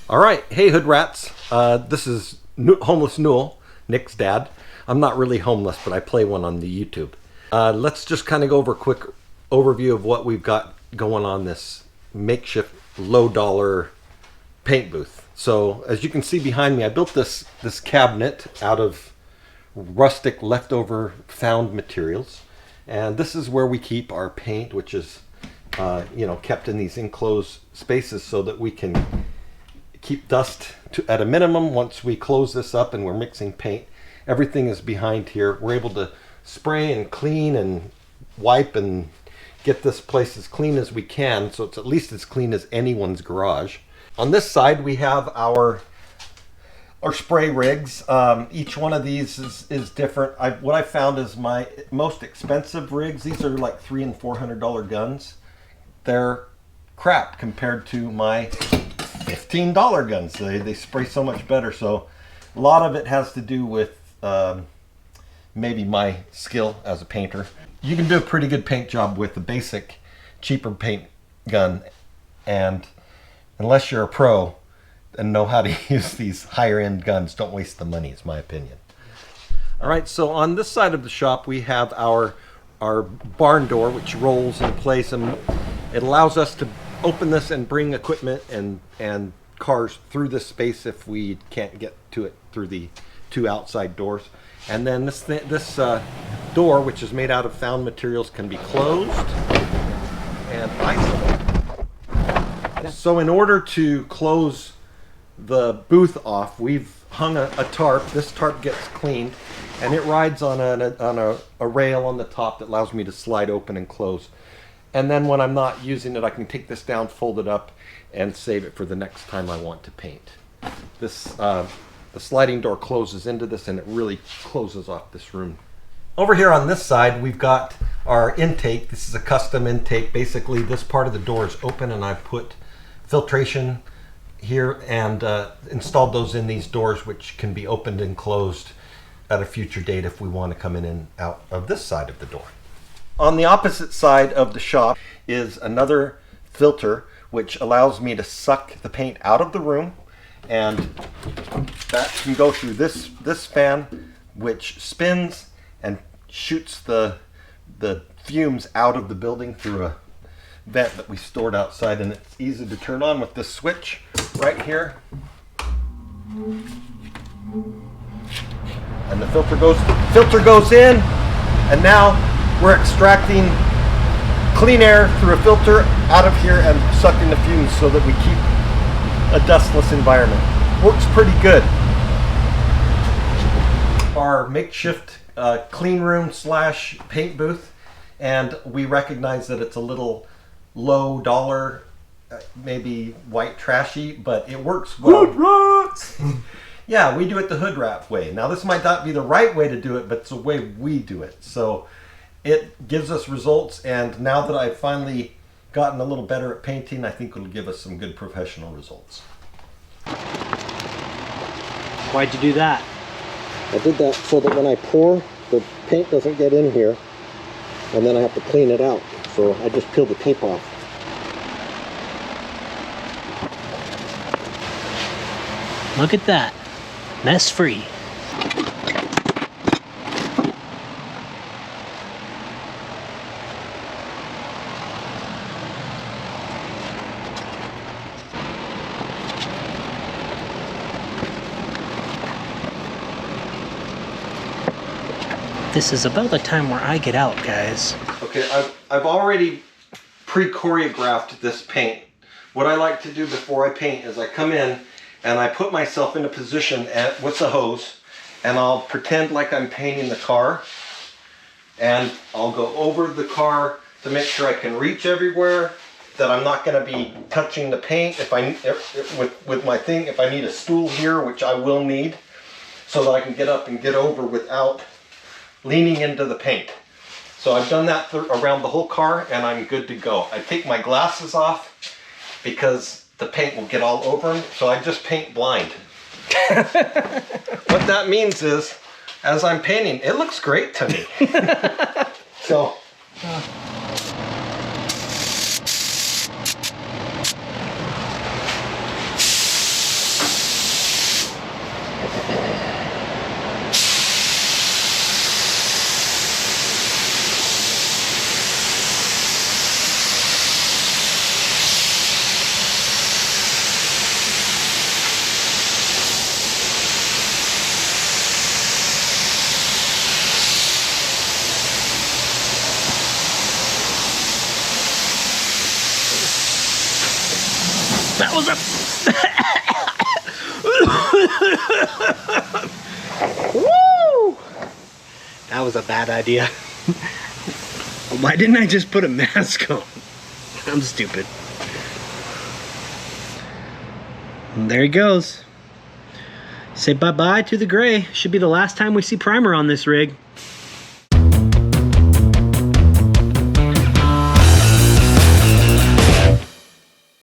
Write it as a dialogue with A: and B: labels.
A: All right, hey Hood Rats. This is Homeless Newell, Nick's dad. I'm not really homeless, but I play one on the YouTube. Let's just kind of go over a quick overview of what we've got going on this makeshift low dollar paint booth. So as you can see behind me, I built this cabinet out of rustic leftover found materials. And this is where we keep our paint, which is kept in these enclosed spaces so that we can keep dust at a minimum. Once we close this up and we're mixing paint, everything is behind here. We're able to spray and clean and wipe and get this place as clean as we can, so it's at least as clean as anyone's garage. On this side we have our spray rigs. Each one of these is different. What I found is my most expensive rigs, these are like $300 and $400 guns. They're crap compared to my $15 guns. They spray so much better. So a lot of it has to do with maybe my skill as a painter. You can do a pretty good paint job with a basic cheaper paint gun, and unless you're a pro and know how to use these higher end guns, don't waste the money, is my opinion. All right, so on this side of the shop we have our barn door, which rolls in place, and it allows us to open this and bring equipment and cars through this space if we can't get to it through the two outside doors. And then this door, which is made out of found materials, can be closed and isolated. So in order to close the booth off, we've hung a tarp. This tarp gets cleaned and it rides on a rail on the top that allows me to slide open and close. And then when I'm not using it, I can take this down, fold it up, and save it for the next time I want to paint. The sliding door closes into this, and it really closes off this room. Over here on this side, we've got our intake. This is a custom intake. Basically, this part of the door is open, and I've put filtration here and installed those in these doors, which can be opened and closed at a future date if we want to come in and out of this side of the door. On the opposite side of the shop is another filter which allows me to suck the paint out of the room, and that can go through this fan, which spins and shoots the fumes out of the building through a vent that we stored outside, and it's easy to turn on with this switch right here. And the filter goes in, and now we're extracting clean air through a filter out of here and sucking the fumes so that we keep a dustless environment. Works pretty good. Our makeshift clean room / paint booth, and we recognize that it's a little low dollar, maybe white trashy, but it works well.
B: Hood Rats!
A: Yeah, we do it the Hood Rat way. Now this might not be the right way to do it, but it's the way we do it. So it gives us results, and now that I've finally gotten a little better at painting, I think it'll give us some good professional results.
B: Why'd you do that?
A: I did that so that when I pour, the paint doesn't get in here, and then I have to clean it out. So I just peel the tape off.
B: Look at that. Mess free. This is about the time where I get out, guys.
A: Okay, I've already pre-choreographed this paint. What I like to do before I paint is I come in and I put myself in a position with the hose, and I'll pretend like I'm painting the car, and I'll go over the car to make sure I can reach everywhere, that I'm not going to be touching the paint with my thing. If I need a stool here, which I will need, so that I can get up and get over without leaning into the paint. So I've done that around the whole car, and I'm good to go. I take my glasses off because the paint will get all over them, so I just paint blind. What that means is, as I'm painting, it looks great to me. So
B: That was a... Woo! That was a bad idea. Why didn't I just put a mask on? I'm stupid. And there he goes. Say bye-bye to the gray. Should be the last time we see primer on this rig.